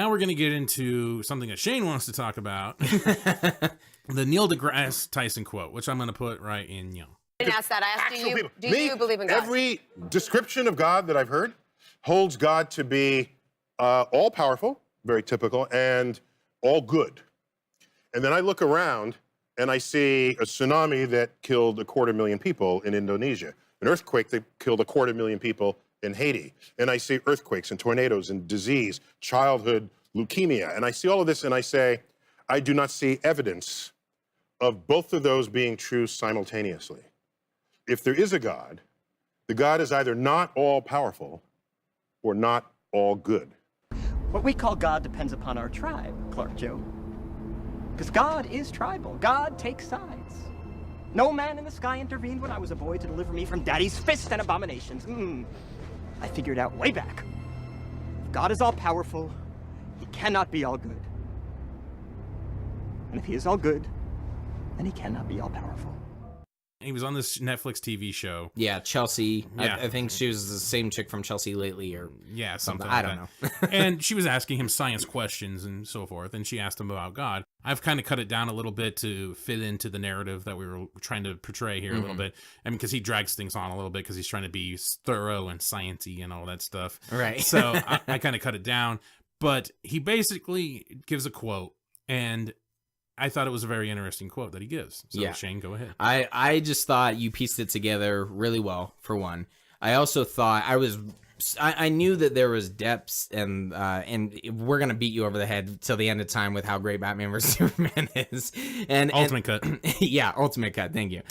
now we're going to get into something that Shane wants to talk about. The Neil deGrasse Tyson quote, which I'm going to put right in, I didn't ask that. I asked, do you believe in God? Every description of God that I've heard holds God to be all-powerful, very typical, and all good. And then I look around and I see a tsunami that killed 250,000 people in Indonesia, an earthquake that killed 250,000 people in Haiti, and I see earthquakes and tornadoes and disease, childhood leukemia, and I see all of this and I say, I do not see evidence of both of those being true simultaneously. If there is a God, the God is either not all-powerful or not all good. What we call God depends upon our tribe, Clark Joe. Because God is tribal. God takes sides. No man in the sky intervened when I was a boy to deliver me from daddy's fists and abominations. I figured out way back. If God is all-powerful, he cannot be all good. And if he is all good, then he cannot be all-powerful. He was on this Netflix TV show. Yeah, Chelsea. Yeah. I think she was the same chick from Chelsea Lately, or Yeah, something I like don't that. know. And she was asking him science questions and so forth, and she asked him about God. I've kind of cut it down a little bit to fit into the narrative that we were trying to portray here a little bit. I mean, because he drags things on a little bit because he's trying to be thorough and sciencey and all that stuff. Right. So I kind of cut it down. But he basically gives a quote, and I thought it was a very interesting quote that he gives. So, Yeah. Shane, go ahead. I just thought you pieced it together really well, for one. I also thought I knew that there was depths, and we're gonna beat you over the head till the end of time with how great Batman vs Superman is. And Ultimate cut. Yeah, ultimate cut. Thank you.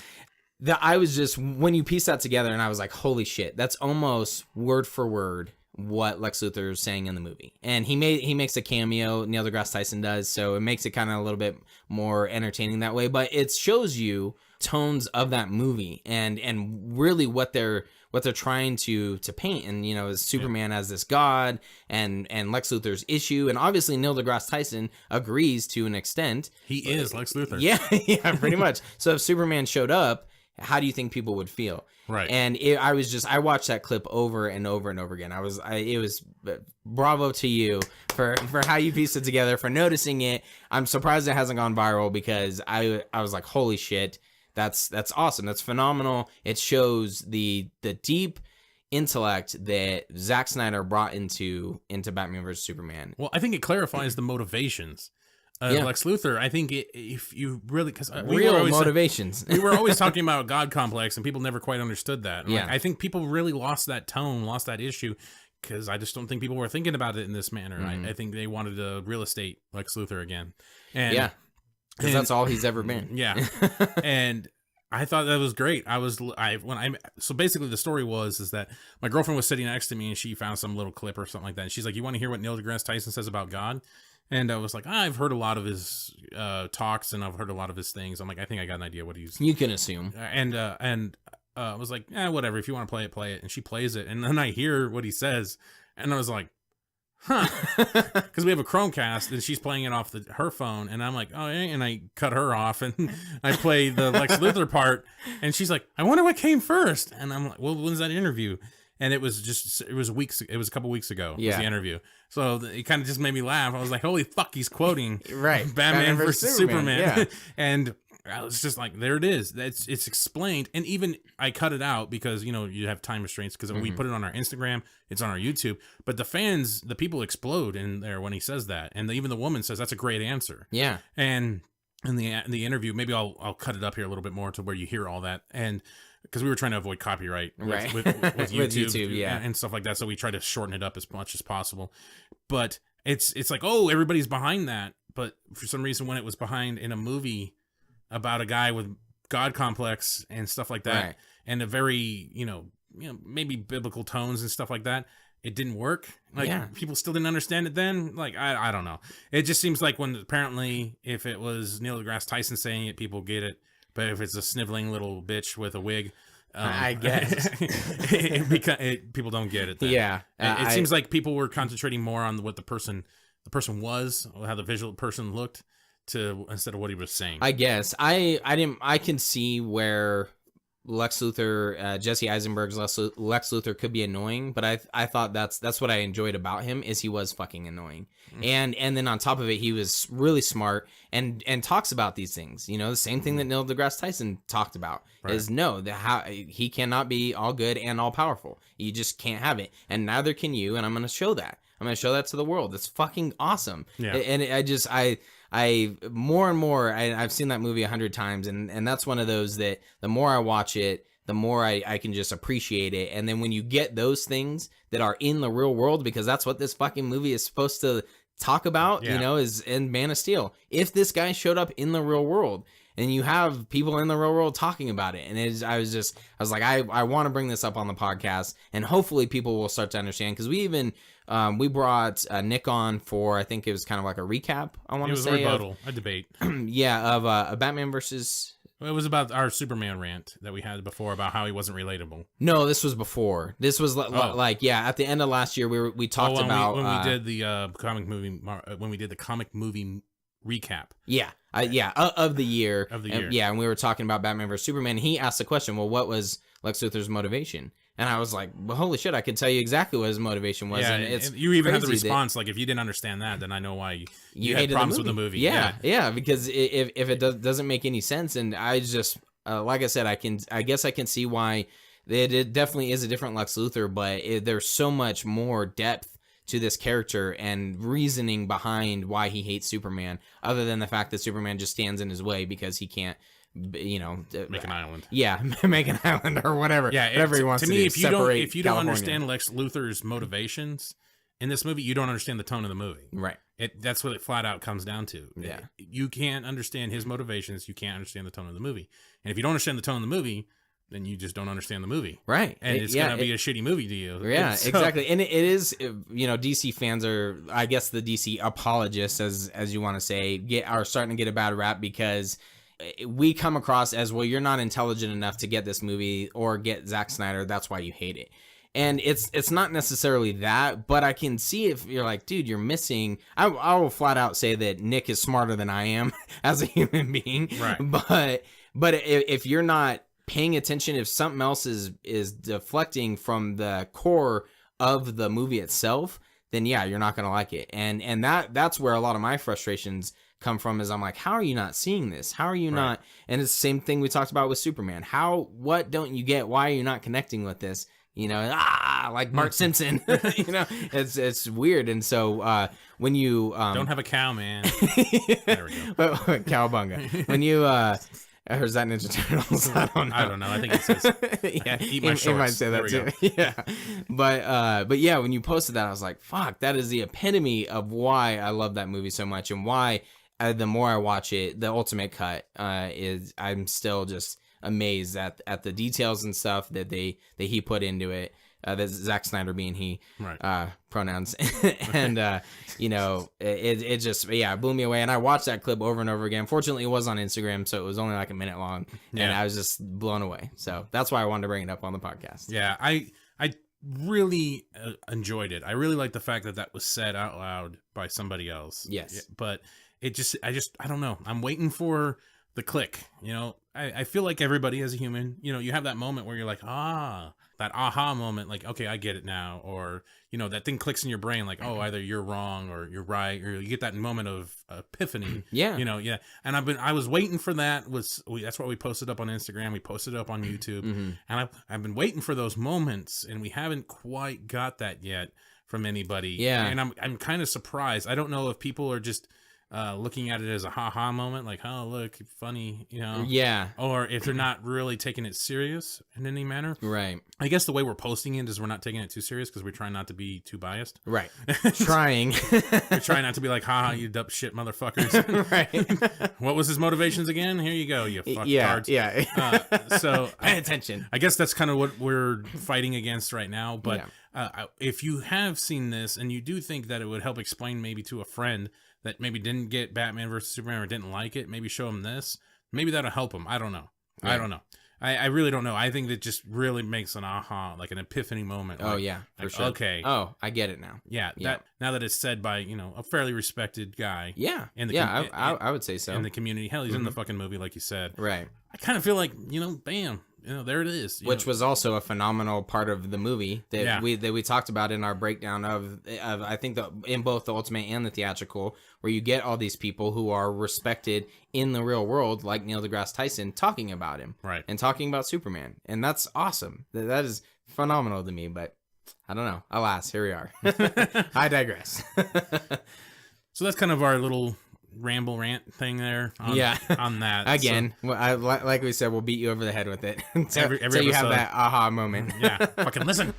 I was just, when you piece that together, and I was like, holy shit, that's almost word for word what Lex Luthor is saying in the movie. And he makes a cameo, Neil deGrasse Tyson does, so it makes it kind of a little bit more entertaining that way, but it shows you tones of that movie and really what they're trying to paint. And you know, is Superman as this god, and Lex Luthor's issue, and obviously Neil deGrasse Tyson agrees to an extent. He is Lex Luthor. Yeah, pretty much. So if Superman showed up, how do you think people would feel? Right. And I watched that clip over and over and over again. It was bravo to you for how you pieced it together, for noticing it. I'm surprised it hasn't gone viral, because I was like, holy shit, that's awesome. That's phenomenal. It shows the deep intellect that Zack Snyder brought into Batman vs Superman. Well, I think it clarifies the motivations. Lex Luthor, I think if you really, because real motivations. We were always talking about God complex, and people never quite understood that. Yeah. I think people really lost that tone, lost that issue, because I just don't think people were thinking about it in this manner. I think they wanted a real estate Lex Luthor again. And, yeah, because that's all he's ever been. Yeah. And I thought that was great. So basically the story is that my girlfriend was sitting next to me, and she found some little clip or something like that. And she's like, you want to hear what Neil deGrasse Tyson says about God? And I was like, I've heard a lot of his talks, and I've heard a lot of his things. I'm like, I think I got an idea what he's... You can assume. And I was like, whatever. If you want to play it, play it. And she plays it. And then I hear what he says. And I was like, huh. Because we have a Chromecast, and she's playing it off her phone. And I'm like, oh, yeah. And I cut her off, and I play the Lex Luthor part. And she's like, I wonder what came first. And I'm like, well, when's that interview? And it was a couple weeks ago. Was the interview. So it kind of just made me laugh. I was like, holy fuck, he's quoting Batman versus Superman. Yeah. And I was just like, there it is. It's explained. And even I cut it out because, you know, you have time restraints, because we put it on our Instagram, it's on our YouTube. But the people explode in there when he says that. And even the woman says, that's a great answer. Yeah. And in the interview, maybe I'll cut it up here a little bit more to where you hear all that. And because we were trying to avoid copyright with YouTube, With YouTube, yeah, and stuff like that, so we try to shorten it up as much as possible. But it's like, oh, everybody's behind that, but for some reason, when it was behind in a movie about a guy with God complex and stuff like that, and a very you know maybe biblical tones and stuff like that, it didn't work. Like people still didn't understand it then. Like I don't know. It just seems like when apparently if it was Neil deGrasse Tyson saying it, people get it. But if it's a sniveling little bitch with a wig, I guess people don't get it. Then. Yeah, it seems like people were concentrating more on what the person was, how the visual person looked, instead of what he was saying. I guess I can see where Lex Luthor, Jesse Eisenberg's Lex Luthor could be annoying, but I thought that's what I enjoyed about him is he was fucking annoying, and then on top of it, he was really smart and talks about these things. You know, the same thing that Neil deGrasse Tyson talked about is how he cannot be all good and all powerful. You just can't have it, and neither can you. And I'm going to show that. I'm going to show that to the world. It's fucking awesome. Yeah. And I more and more, I've seen that movie 100 times, and that's one of those that the more I watch it, the more I can just appreciate it. And then when you get those things that are in the real world, because that's what this fucking movie is supposed to talk about, you know, is in Man of Steel. If this guy showed up in the real world, and you have people in the real world talking about it, and I was like, I want to bring this up on the podcast, and hopefully people will start to understand, because we even we brought Nick on for, I think it was kind of like a recap. I want to say it was a rebuttal, a debate. Yeah, of a Batman versus. It was about our Superman rant that we had before about how he wasn't relatable. No, this was before. This was like at the end of last year we talked about when we did the comic movie recap. Of the year. And we were talking about Batman vs Superman. He asked the question, well, what was Lex Luthor's motivation? And I was like, well, holy shit, I could tell you exactly what his motivation was. Yeah, and it's you even had the response, like, if you didn't understand that, then I know why you had problems with the movie. Yeah, because if it doesn't make any sense, and I just, like I said, I guess I can see why it definitely is a different Lex Luthor, but there's so much more depth to this character and reasoning behind why he hates Superman, other than the fact that Superman just stands in his way because he can't, you know, make an island. Yeah, make an island or whatever. Yeah, whatever he wants to do. If you don't understand Lex Luthor's motivations in this movie, you don't understand the tone of the movie. Right. That's what it flat out comes down to. Yeah. You can't understand his motivations. You can't understand the tone of the movie. And if you don't understand the tone of the movie, then you just don't understand the movie. Right. And it's going to be a shitty movie to you. Yeah, exactly. And it is, you know, DC fans are, I guess the DC apologists, as you want to say, are starting to get a bad rap because we come across as, well, you're not intelligent enough to get this movie or get Zack Snyder. That's why you hate it. And it's not necessarily that, but I can see if you're like, dude, you're missing. I will flat out say that Nick is smarter than I am as a human being. Right. But if you're not paying attention, if something else is deflecting from the core of the movie itself, then yeah, you're not going to like it. And that's where a lot of my frustrations come from, is I'm like, how are you not seeing this? How are you not? And it's the same thing we talked about with Superman. What don't you get? Why are you not connecting with this? You know, like Bart Simpson. You know, it's weird. And so when you don't have a cow, man. There we go. Cowabunga. When you or is that Ninja Turtles? I don't know. I think it says, yeah, eat my shorts. He might say that too. Yeah. But yeah, when you posted that, I was like, fuck, that is the epitome of why I love that movie so much, and why the more I watch it, the ultimate cut is, I'm still just amazed at the details and stuff that he put into it. That Zack Snyder being he, pronouns, and you know, it just blew me away. And I watched that clip over and over again. Fortunately, it was on Instagram, so it was only like a minute long, and I was just blown away. So that's why I wanted to bring it up on the podcast. Yeah, I really enjoyed it. I really like the fact that was said out loud by somebody else. Yes, but I don't know. I'm waiting for the click. You know, I feel like everybody as a human, you know, you have that moment where you're like, that aha moment, like, okay, I get it now. Or, you know, that thing clicks in your brain, like, oh, either you're wrong or you're right, or you get that moment of epiphany. Yeah. You know, yeah. And I was waiting for that. That's what we posted up on Instagram. We posted it up on YouTube. And I've been waiting for those moments, and we haven't quite got that yet from anybody. Yeah. And I'm kind of surprised. I don't know if people are just looking at it as a ha-ha moment, like, oh, look, funny, you know? Yeah. Or if they're not really taking it serious in any manner. Right. I guess the way we're posting it is we're not taking it too serious because we're trying not to be too biased. Right. Trying. We're trying not to be like, ha, you dumb shit motherfuckers. Right. What was his motivations again? Here you go, you fuck cards. Yeah. So pay attention. I guess that's kind of what we're fighting against right now. But if you have seen this and you do think that it would help explain maybe to a friend that maybe didn't get Batman versus Superman or didn't like it, maybe show them this. Maybe that'll help them. I don't know. Right. I don't know. I really don't know. I think that just really makes an aha, like an epiphany moment. Oh, like, yeah, for like, sure. Okay. Oh, I get it now. Yeah, now that it's said by, you know, a fairly respected guy. Yeah. I would say so. In the community. Hell, he's in the fucking movie, like you said. Right. I kind of feel like, you know, bam, there it is. Which was also a phenomenal part of the movie that Yeah. we talked about in our breakdown of I think in both the Ultimate and the theatrical, where you get all these people who are respected in the real world, like Neil deGrasse Tyson, talking about him, Right. and talking about Superman, and that's awesome. That is phenomenal to me. But I don't know. Alas, here we are. I digress. So that's kind of our little ramble rant thing there. On, Yeah. on that Again, like we said, we'll beat you over the head with it until Every you have episode. that aha moment. So, yeah, fucking listen.